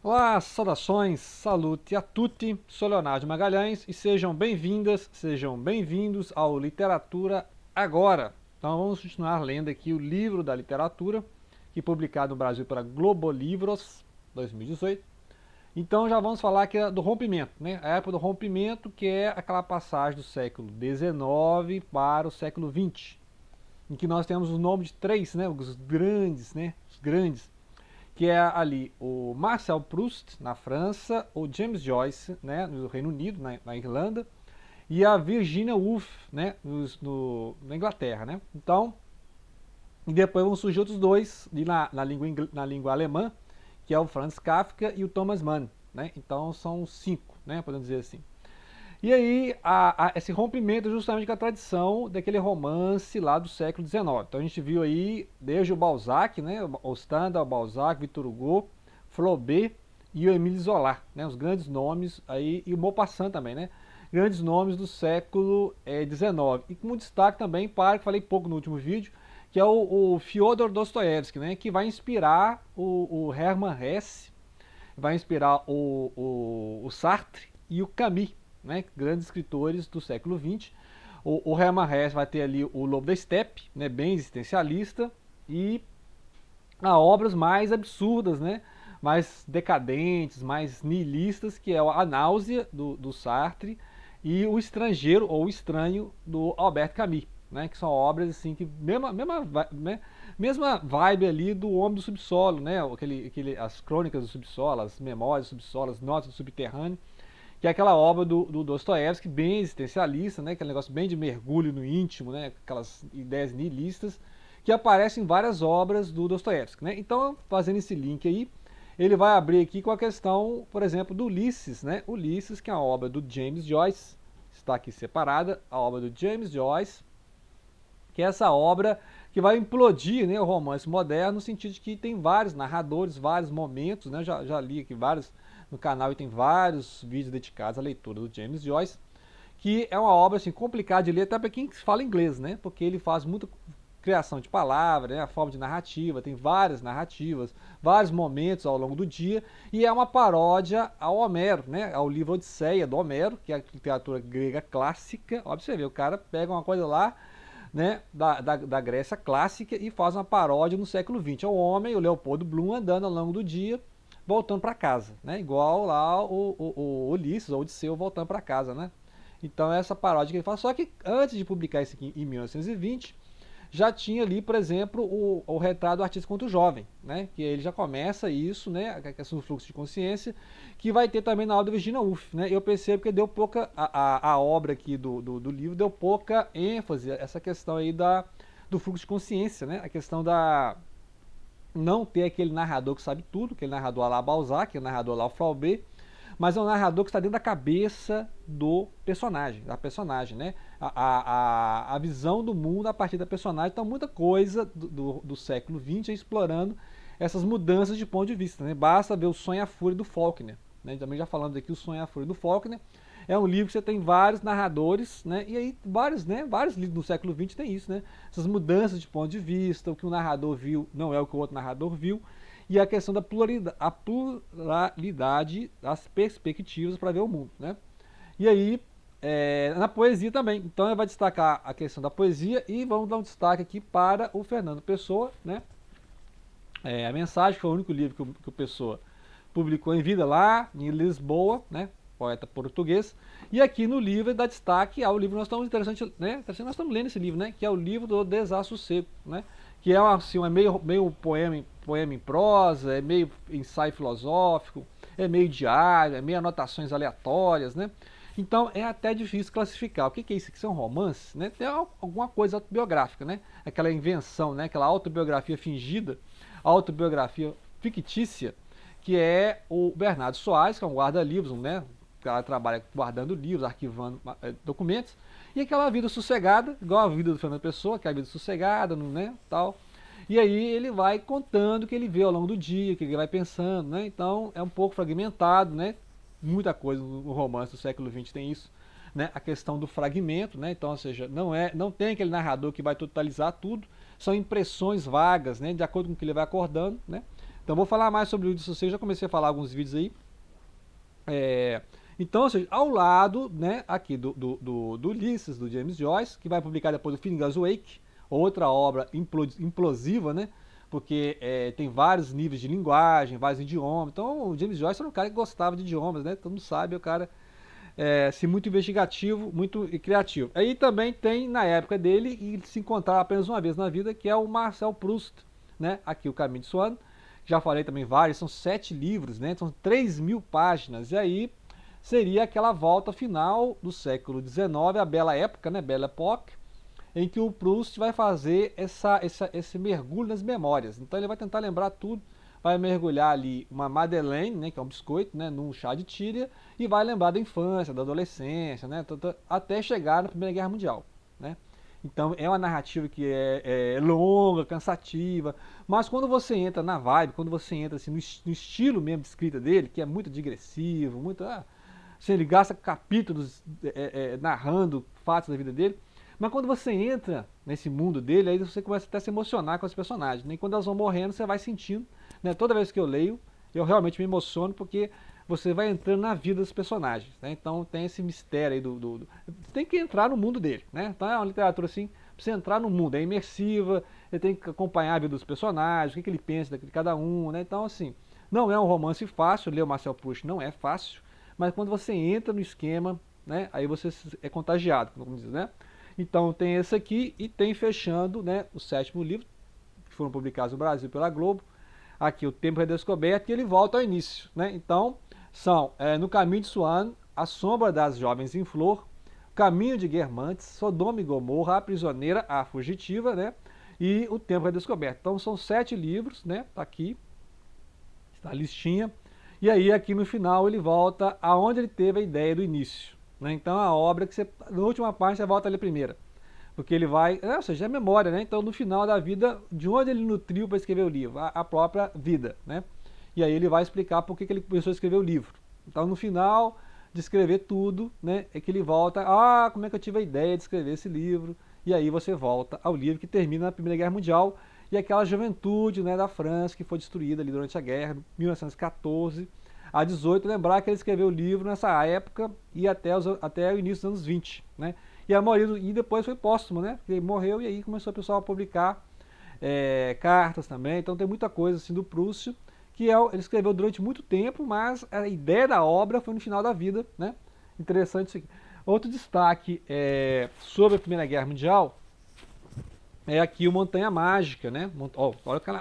Olá, saudações, salute a tutti, sou Leonardo Magalhães e sejam bem-vindas, sejam bem-vindos ao Literatura Agora. Então vamos continuar lendo aqui o livro da literatura, que é publicado no Brasil pela Globo Livros, 2018. Então já vamos falar aqui do rompimento, né? A época do rompimento, que é aquela passagem do século XIX para o século XX, em que nós temos o nome de três, né? Os grandes que é ali o Marcel Proust, na França, o James Joyce, né, no Reino Unido, na Irlanda, e a Virginia Woolf, né, na Inglaterra. Né? Então, e depois vão surgir outros dois na língua alemã, que é o Franz Kafka e o Thomas Mann. Né? Então, são cinco, né, podemos dizer assim. E aí, esse rompimento justamente com a tradição daquele romance lá do século XIX. Então a gente viu aí, desde o Balzac, né, o Stendhal, Balzac, Victor Hugo, Flaubert e o Émile Zola, né, os grandes nomes aí, e o Maupassant também, né, grandes nomes do século XIX. E com destaque também para, que falei pouco no último vídeo, que é o Fyodor Dostoiévski, né, que vai inspirar o Hermann Hesse, vai inspirar o Sartre e o Camus, né, grandes escritores do século XX. O Hermann Hesse vai ter ali o Lobo da Steppe, né, bem existencialista, e a obras mais absurdas, né, mais decadentes, mais nihilistas, que é a Náusea, do Sartre, e o Estrangeiro, ou o Estranho, do Albert Camus. Né, que são obras assim que mesma vibe ali do Homem do Subsolo, né, as Crônicas do Subsolo, as Memórias do Subsolo, as Notas do Subterrâneo, que é aquela obra do Dostoiévski bem existencialista, né, aquele negócio bem de mergulho no íntimo, né, aquelas ideias nihilistas, que aparecem em várias obras do Dostoiévski. Né? Então, fazendo esse link aí, ele vai abrir aqui com a questão, por exemplo, do Ulisses, né? Ulisses, que é a obra do James Joyce, está aqui separada, a obra do James Joyce, que é essa obra que vai implodir, né, o romance moderno, no sentido de que tem vários narradores, vários momentos, né, já li aqui vários no canal e tem vários vídeos dedicados à leitura do James Joyce, que é uma obra assim, complicada de ler até para quem fala inglês, né, porque ele faz muita criação de palavras, né, a forma de narrativa, tem várias narrativas, vários momentos ao longo do dia, e é uma paródia ao Homero, né, ao livro Odisseia do Homero, que é a literatura grega clássica. Ó, você vê, o cara pega uma coisa lá, né, da Grécia clássica e faz uma paródia no século XX. É o homem, o Leopoldo Bloom, andando ao longo do dia, voltando para casa, né, igual lá o Ulisses, ou Odisseu, voltando para casa. Né? Então é essa paródia que ele faz. Só que antes de publicar isso aqui em 1920, já tinha ali, por exemplo, o retrato do artista contra o jovem, né? Que ele já começa isso, né? A questão do fluxo de consciência, que vai ter também na obra do Virginia Woolf, né? Eu percebo que deu pouca, a obra aqui do livro deu pouca ênfase a essa questão aí do fluxo de consciência, né? A questão da não ter aquele narrador que sabe tudo, aquele narrador lá Balzac, aquele narrador lá o Flaubert, mas é um narrador que está dentro da cabeça do personagem, da personagem, né? A visão do mundo a partir da personagem. Então, muita coisa do século XX explorando essas mudanças de ponto de vista. Né? Basta ver o Sonho e a Fúria do Faulkner. Né? Também já falamos aqui o Sonho e a Fúria do Faulkner. É um livro que você tem vários narradores, né? E aí vários livros do século XX tem isso, né? Essas mudanças de ponto de vista, o que o narrador viu não é o que o outro narrador viu, e a questão da pluralidade das perspectivas para ver o mundo. Né? E aí, na poesia também. Então, ele vai destacar a questão da poesia e vamos dar um destaque aqui para o Fernando Pessoa. Né? A Mensagem, que foi o único livro que o Pessoa publicou em vida lá em Lisboa, né? Poeta português. E aqui no livro ele dá destaque ao livro, nós estamos interessante, né? Nós estamos lendo esse livro, né? Que é o livro do Desassossego, né? Que é assim, meio poema em prosa, é meio ensaio filosófico, é meio diário, é meio anotações aleatórias, né? Então é até difícil classificar. O que é isso? Que são romances, né? Tem alguma coisa autobiográfica, né? Aquela invenção, né? Aquela autobiografia fingida, autobiografia fictícia, que é o Bernardo Soares, que é um guarda-livros, né? O cara trabalha guardando livros, arquivando documentos, e aquela vida sossegada, igual a vida do Fernando Pessoa, que é a vida sossegada, né, tal. E aí ele vai contando o que ele vê ao longo do dia, o que ele vai pensando, né? Então é um pouco fragmentado, né? Muita coisa no romance do século XX tem isso, né? A questão do fragmento, né? Então, ou seja, não tem aquele narrador que vai totalizar tudo, são impressões vagas, né? De acordo com o que ele vai acordando, né? Então vou falar mais sobre isso, eu já comecei a falar alguns vídeos aí. Então, ou seja, ao lado, né, aqui do Ulisses, do James Joyce, que vai publicar depois o Finnegan's Wake, outra obra implosiva, né, porque tem vários níveis de linguagem, vários idiomas. Então o James Joyce era um cara que gostava de idiomas, né, todo mundo sabe, o cara assim, muito investigativo, muito criativo. Aí também tem, na época dele, e se encontrar apenas uma vez na vida, que é o Marcel Proust, né, aqui o Caminho de Swan. Já falei também vários, são 7 livros, né, são 3.000 páginas, e aí seria aquela volta final do século XIX, a Bela Época, né, Belle Époque, em que o Proust vai fazer esse mergulho nas memórias. Então ele vai tentar lembrar tudo, vai mergulhar ali uma madeleine, né, que é um biscoito, né, num chá de tíria, e vai lembrar da infância, da adolescência, né, até chegar na Primeira Guerra Mundial, né. Então é uma narrativa que é longa, cansativa, mas quando você entra na vibe, quando você entra assim, no estilo mesmo de escrita dele, que é muito digressivo, muito... assim, ele gasta capítulos narrando fatos da vida dele, mas quando você entra nesse mundo dele, aí você começa até a se emocionar com os personagens, né? E quando elas vão morrendo, você vai sentindo, né? Toda vez que eu leio, eu realmente me emociono, porque você vai entrando na vida dos personagens, né? Então tem esse mistério aí você tem que entrar no mundo dele, né? Então é uma literatura assim, pra você entrar no mundo, é imersiva, você tem que acompanhar a vida dos personagens, o que ele pensa de cada um, né? Então assim, não é um romance fácil, ler o Marcel Proust não é fácil, mas quando você entra no esquema, né? Aí você é contagiado, como diz, né? Então tem esse aqui e tem fechando, né, o 7º livro, que foram publicados no Brasil pela Globo, aqui o Tempo Redescoberto, e ele volta ao início, né? Então são No Caminho de Swan, A Sombra das Jovens em Flor, Caminho de Guermantes, Sodoma e Gomorra, A Prisioneira, A Fugitiva, né? E o Tempo Redescoberto. Então são 7 livros, né? Tá aqui, está a listinha. E aí aqui no final ele volta aonde ele teve a ideia do início, né? Então a obra que você, na última parte você volta ali primeira, porque ele vai, ou seja, é memória, né? Então no final da vida, de onde ele nutriu para escrever o livro, a própria vida, né? E aí ele vai explicar por que ele começou a escrever o livro. Então no final de escrever tudo, né, é que ele volta, como é que eu tive a ideia de escrever esse livro? E aí você volta ao livro que termina na Primeira Guerra Mundial e aquela juventude, né, da França que foi destruída ali durante a guerra, 1914 a 18, lembrar que ele escreveu o livro nessa época e até o início dos anos 20, né? E a maioria e depois foi póstumo, né? Porque ele morreu e aí começou o pessoal a publicar cartas também. Então tem muita coisa assim do Proust que ele escreveu durante muito tempo, mas a ideia da obra foi no final da vida, né? Interessante isso aqui. Outro destaque sobre a Primeira Guerra Mundial é aqui o Montanha Mágica, né?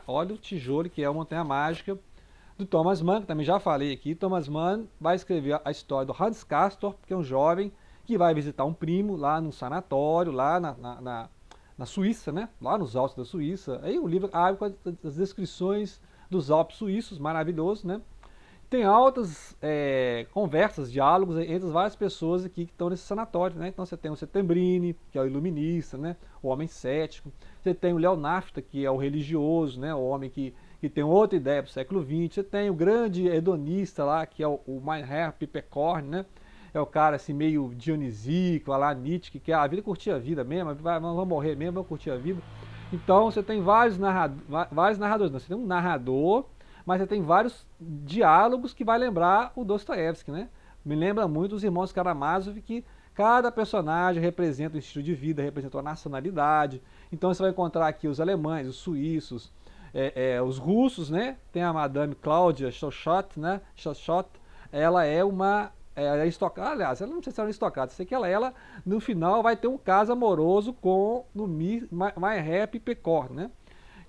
Olha o tijolo que é o Montanha Mágica do Thomas Mann, que também já falei aqui. Thomas Mann vai escrever a história do Hans Castorp, que é um jovem que vai visitar um primo lá no sanatório, lá na Suíça, né? Lá nos Alpes da Suíça. Aí o livro abre com as descrições dos Alpes suíços, maravilhoso, né? Tem altas conversas, diálogos entre as várias pessoas aqui que estão nesse sanatório, né? Então você tem o Settembrini, que é o iluminista, né? O homem cético. Você tem o Leonafta, que é o religioso, né? O homem que tem outra ideia para o século XX. Você tem o grande hedonista lá, que é o Meinhard Pippekorn, né? É o cara assim meio dionisíaco, lá Nietzsche, que quer a vida, curtir a vida mesmo, vamos morrer mesmo, vamos curtir a vida. Então você tem vários narradores, não, você tem um narrador, mas você tem vários diálogos que vai lembrar o Dostoiévski, né? Me lembra muito os Irmãos Karamazov, que cada personagem representa um estilo de vida, representa uma nacionalidade. Então você vai encontrar aqui os alemães, os suíços, os russos, né? Tem a Madame Claudia Chochot, né? Chochot, ela é uma aristocrata, aliás, ela não sei se é uma aristocrata, sei que ela no final vai ter um caso amoroso com o Meinhard Pippekorn, né?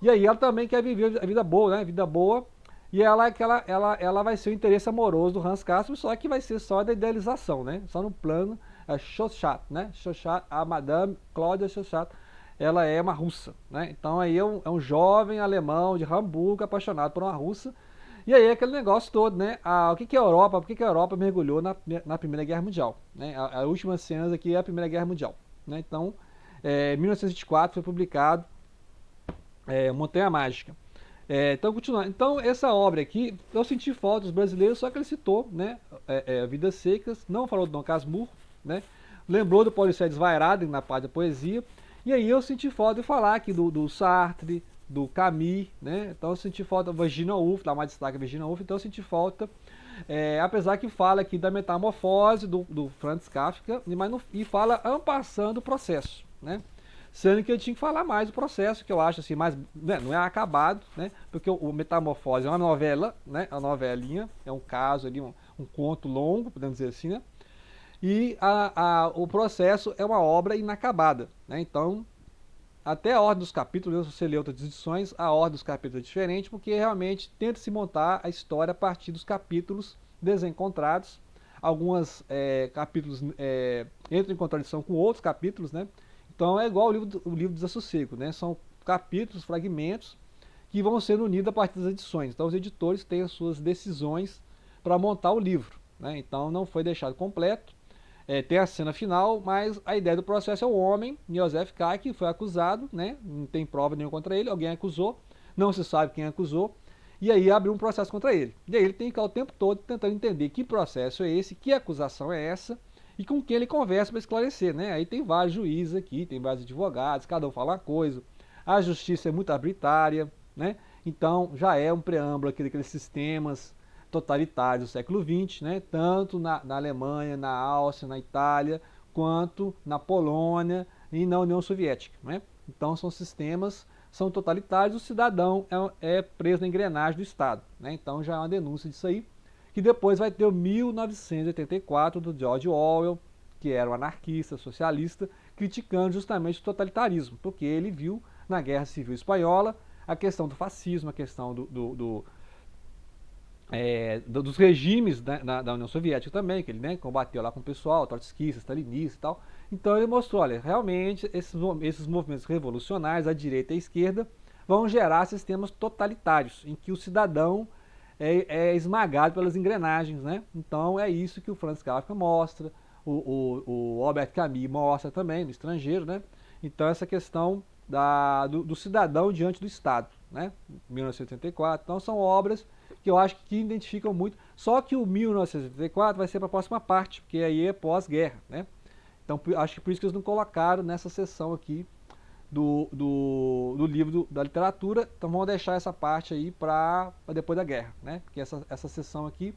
E aí ela também quer viver a vida boa, né? Vida boa. E ela vai ser o interesse amoroso do Hans Castorp, só que vai ser só da idealização, né? Só no plano Chochot, né? Chochot, a Madame Claudia Chochot, ela é uma russa, né? Então aí é um jovem alemão de Hamburgo apaixonado por uma russa. E aí aquele negócio todo, né? O que é a Europa? Por que a Europa mergulhou na Primeira Guerra Mundial? Né? A última cena aqui é a Primeira Guerra Mundial, né? Então, em 1924 foi publicado Montanha Mágica. Então, continuando. Então, essa obra aqui, eu senti falta dos brasileiros, só que ele citou, né, Vidas Secas, não falou do Dom Casmurro, né, lembrou do Paulicéia Desvairado na parte da poesia, e aí eu senti falta de falar aqui do Sartre, do Camus, né? Então eu senti falta Virginia Woolf, dá mais destaque a Virginia Woolf, então eu senti falta, apesar que fala aqui da metamorfose do Franz Kafka, mas e fala en passant do processo, né? Sendo que eu tinha que falar mais do processo, que eu acho assim, mais, né, não é acabado, né? Porque o Metamorfose é uma novela, né? É uma novelinha, é um caso ali, um conto longo, podemos dizer assim, né? E o processo é uma obra inacabada, né? Então, até a ordem dos capítulos, se você ler outras edições, a ordem dos capítulos é diferente, porque realmente tenta se montar a história a partir dos capítulos desencontrados. Alguns capítulos entram em contradição com outros capítulos, né? Então é igual o livro do Desassossego, né? São capítulos, fragmentos, que vão sendo unidos a partir das edições. Então os editores têm as suas decisões para montar o livro, né? Então não foi deixado completo. Tem a cena final, mas a ideia do processo é o homem, Joseph K., que foi acusado, né? Não tem prova nenhuma contra ele, alguém acusou, não se sabe quem acusou, e aí abriu um processo contra ele. E aí ele tem que ficar o tempo todo tentando entender que processo é esse, que acusação é essa, e com quem ele conversa para esclarecer, né? Aí tem vários juízes aqui, tem vários advogados, cada um fala uma coisa, a justiça é muito arbitrária, né? Então já é um preâmbulo aqui daqueles sistemas totalitários do século XX, né? Tanto na Alemanha, na Áustria, na Itália, quanto na Polônia e na União Soviética, né? Então são sistemas, são totalitários, o cidadão é preso na engrenagem do Estado, né? Então já é uma denúncia disso aí, que depois vai ter o 1984 do George Orwell, que era um anarquista, socialista, criticando justamente o totalitarismo, porque ele viu na Guerra Civil Espanhola a questão do fascismo, a questão dos regimes, né, da União Soviética também, que ele, né, combateu lá com o pessoal, trotskista, stalinista e tal. Então ele mostrou, olha, realmente esses movimentos revolucionários, a direita e a esquerda, vão gerar sistemas totalitários, em que o cidadão esmagado pelas engrenagens, né? Então é isso que o Franz Kafka mostra, o Albert Camus mostra também, no Estrangeiro, né? Então essa questão do cidadão diante do Estado, né? 1984. Então são obras que eu acho que identificam muito. Só que o 1984 vai ser para a próxima parte, porque aí é pós-guerra, né? Então acho que por isso que eles não colocaram nessa sessão aqui do livro da literatura. Então vamos deixar essa parte aí para depois da guerra, né? Porque essa sessão aqui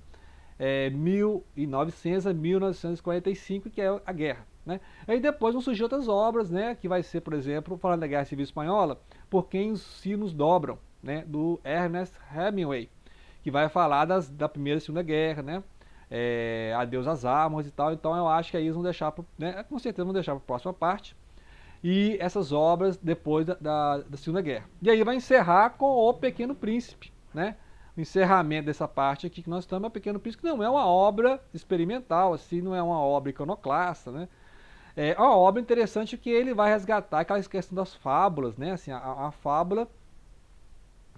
é 1900 a 1945, que é a guerra, né? Aí depois vão surgir outras obras, né? Que vai ser, por exemplo, falando da Guerra Civil Espanhola, Por Quem os Sinos Dobram, né? Do Ernest Hemingway, que vai falar da Primeira e Segunda Guerra, né? Adeus às armas e tal. Então eu acho que aí eles vão deixar, né? Com certeza vão deixar para a próxima parte. E essas obras depois da Segunda Guerra. E aí vai encerrar com O Pequeno Príncipe, né? O encerramento dessa parte aqui que nós estamos é O Pequeno Príncipe, que não é uma obra experimental, assim, não é uma obra iconoclasta, né? É uma obra interessante que ele vai resgatar aquela questão das fábulas, né? Assim, a fábula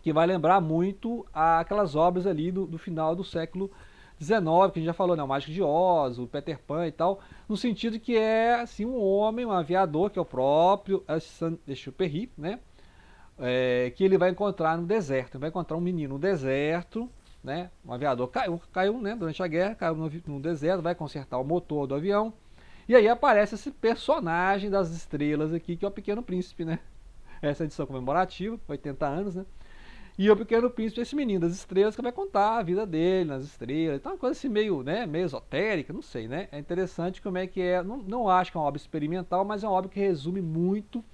que vai lembrar muito aquelas obras ali do final do século XIX, que a gente já falou, né? O Mágico de Oz, o Peter Pan e tal, no sentido que é assim um homem, um aviador, que é o próprio Saint-Exupéry, né? Que ele vai encontrar no deserto. Ele vai encontrar um menino no deserto, né? Um aviador caiu, né? Durante a guerra, caiu no deserto, vai consertar o motor do avião. E aí aparece esse personagem das estrelas aqui, que é o Pequeno Príncipe, né? Essa edição comemorativa, 80 anos, né? E o Pequeno Príncipe é esse menino das estrelas que vai contar a vida dele nas estrelas. Então é uma coisa assim meio, né, meio esotérica, não sei, né? É interessante como é que é. Não acho que é uma obra experimental, mas é uma obra que resume muito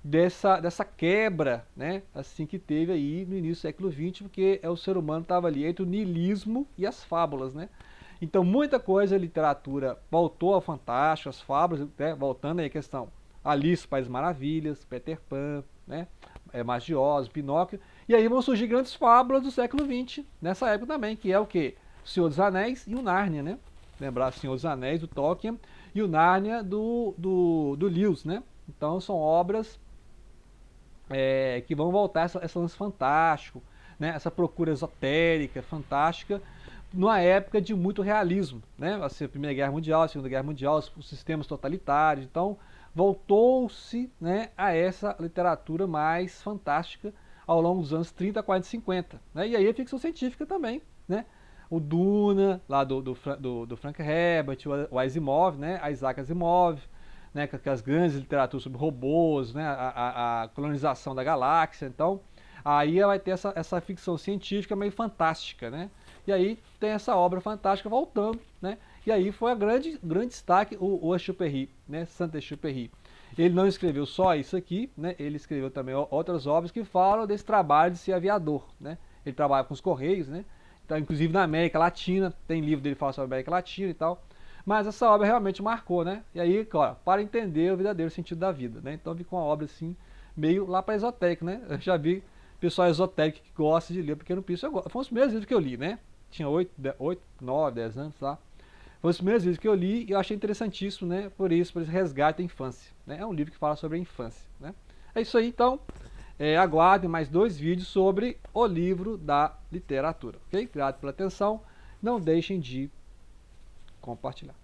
dessa quebra, né, assim que teve aí no início do século XX, porque o ser humano estava ali entre o niilismo e as fábulas, né? Então muita coisa, a literatura voltou ao fantástico, as fábulas, né, voltando aí a questão Alice, País Maravilhas, Peter Pan, né, Mágico de Oz, Pinóquio, e aí vão surgir grandes fábulas do século XX, nessa época também, que é o quê? O Senhor dos Anéis e o Nárnia, né? Lembrar o Senhor dos Anéis, do Tolkien, e o Nárnia do Lewis, né? Então são obras que vão voltar essa lance fantástico, né? Essa procura esotérica, fantástica, numa época de muito realismo, né? Assim, a Primeira Guerra Mundial, a Segunda Guerra Mundial, os sistemas totalitários. Então voltou-se, né, a essa literatura mais fantástica ao longo dos anos 30, 40 e 50. Né? E aí a ficção científica também, né? O Duna, lá do Frank Herbert, o Asimov, né? A Isaac Asimov, né? Com as grandes literaturas sobre robôs, né? A colonização da galáxia. Então, Aí vai ter essa ficção científica meio fantástica, né? E aí tem essa obra fantástica voltando, né? E aí foi a grande destaque o Exupéry, né? Saint-Exupéry. Ele não escreveu só isso aqui, né? Ele escreveu também outras obras que falam desse trabalho de ser aviador, né? Ele trabalha com os Correios, né? Então, inclusive na América Latina, tem livro dele que fala sobre a América Latina e tal. Mas essa obra realmente marcou, né? E aí, ó, para entender o verdadeiro sentido da vida, né? Então vi com uma obra assim, meio lá para esotérico, né? Eu já vi pessoal esotérico que gosta de ler O Pequeno Príncipe. Foi os primeiros livros que eu li, né? Tinha 8, 9, 10 anos lá. Foi os primeiros livros que eu li e eu achei interessantíssimo, né? Por esse resgate da infância, né? É um livro que fala sobre a infância, né? É isso aí, então. Aguardem mais 2 vídeos sobre o livro da literatura, ok? Obrigado pela atenção. Não deixem de compartilhar.